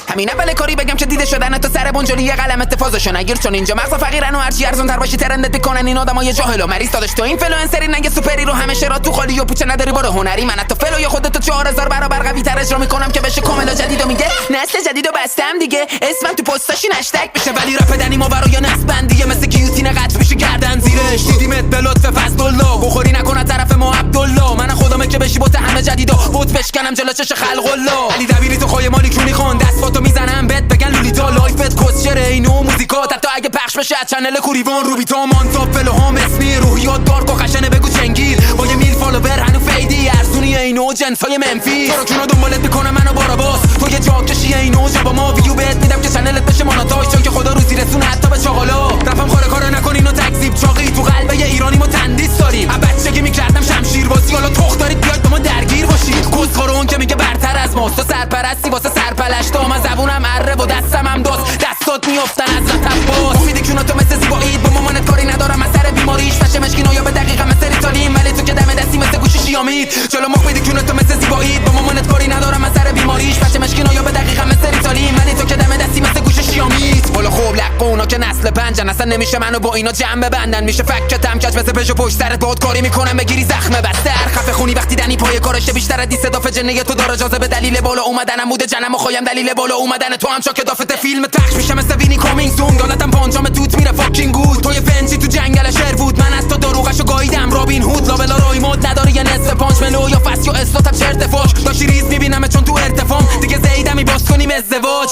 همین اول کاری بگم که دیده شدن تو سر بنجلی یه قلم اتفاضشو نگیر، چون اینجا مغز فقیرن و هرچی ارزون تر باشی ترندت کنن این آدمای جاهل و مریض. داداش تو اینفلوئنسری نگه سوپری رو همشه را تو خالی و پوچه نداری برو هنری. من حتی فلوی خودتو 4000 برابر قوی تر اجرا میکنم که بشه کاملا جدید و میگه نسل جدیدو بستم دیگه. اسمم تو پستاشین هشتگ بشه ولی رپ دنی ما برای نسبندیه مثل گیوتین قطع میشه گردن زیرش. دیدیمت به لطف فضل‌الله بخوری نکنه طرف ما عبدالله. من خودم که بشی بوت همه جدیدا بوت بشکنم جلو چش خلق الله. علی دبیری تو خای مالی کونی خون دستاتو میزنم بهت بگن لولیتا لایفت کسچره اینو موزیکات حتی اگه پخش بشه از چنل کوریوان روبیتا مانتاپ فلوهام اسمی روحیات دارک و خشنه بگو چنگیر با یه میل فالوور هنو فیدی ارزونی اینو جنسای منفی تو رو چونو دنبالت میکنه منو باراباس تو یه جاکشی اینو جا با ما ویو بهت میدم که چنلت بشه ماناتاژ چون که خدا روزی رسونه حتی به چاقالا. رپم خاره کارا نکن اینو تکذیب چاقی تو قلبه ایرانی ما تندیس داریم. از بچگی میکردم شمشیر بازی حالا تخ دارید بیاید با ما درگیر باشید. کسخور اون که میگه برتر از ماست تو سرپرستی واسه سرپلشتا. من زبونم اره و دستم هم دوست دستات میافتن از رفت باز. میدی کونو تو مثل زیبایید با مامانت کاری ندارم از سر بیماریش فشه مشکینو یا به دقیقه مثل ریتالین ولی تو که دم دستی مثل گوشی شیامید جلو مخ میدی کونو تو مثل زیبایید با مامانت کاری ندارم از سر بیماریش فشه مشکینو یا به دقیقه مثل ریتالین ولی تو که دم دستی مثل گوشی شیامید. والا خوب لق اونا که نسل پنجن اصلا نمیشه منو با اینا جمع ببندن. میشه فکتم کج مثل پژو پشت سرت باد کاری میکنم بگیری زخم بستر خفه خونی وقتی دنی پای کارشه بیشتر از 20 دافه جنه تو داره جاذبه دلیل بالا اومدنم بوده جنم و خوایم دلیل بالا اومدن تو هم چاک دافت فیلم پخش میشه مثل وینی کامینگ سون گالتم پانجام توت میره فاکینگ گود. تو یه فنسی تو جنگل شهرود من از تو دروغشو گاییدم رابین هود لابلا رایمود نداره یه نصف پانچ ملو یا فاس یا استاتم چرت فاش داشتی ریز میبینم چون تو ارتفام دیگه زیدمی باز کنیم ازدواج.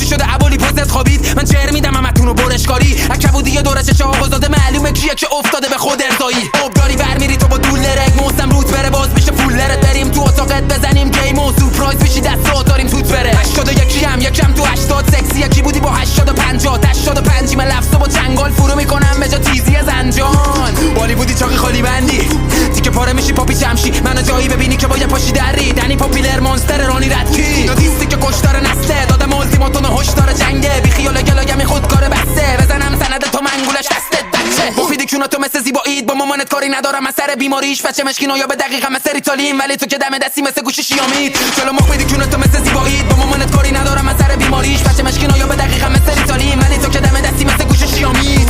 چی شده ابولی پوزت خوابید من چهر میدم همتونو برشکاری اکبودی دورش چه آقازاده معلومه کیه که افتاده به خود ارضایی. obداری ور میری تو با دولرک موسم روت بره باز میشه فولرت بریم تو اتاقت بزنیم گیم و سورپرایز بشی دست داریم توت بره 81 هم یکم تو 80 سکسی یکی بودی با 80 و 50 85 من لفظو با چنگال فرو میکنم به جا تیزی زنجان. بالی بودی چاقی خالی بندی تیکه پاره میشی پاپی چمشی منو جایی ببینی که باید پاشی دری دنی پاپیلر مونستر رانی ردکی اینا دیستی که کشتار نسله دادم التیماتون هشدار جنگه بی خیال گلاگمی خودکار بسته بزنم سند تو منگولش دستت بچه مفیدی کونو تو مثل زیبایید با مامانت کاری ندارم از سر بیماریش بچه مشکینو یا به دقیقه مثل ریتالین ولی تو که دم دستی مثل گوشی شیامید جلو مخ میدی کونو تو مثل زیبایید با مامانت کاری ندارم از سر بیماریش بچه مشکینو یا به دقیقه مثل ریتالین ولی تو که دم دستی مثل گوشی شیامید.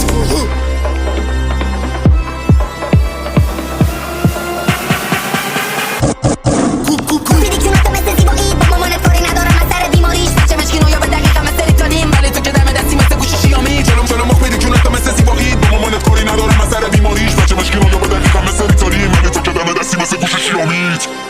ندارم از سر بیماریش بچه مشکل یا به دقیقه مثل ریتالین ولی تو که دم دستی مثل گوش شیامید.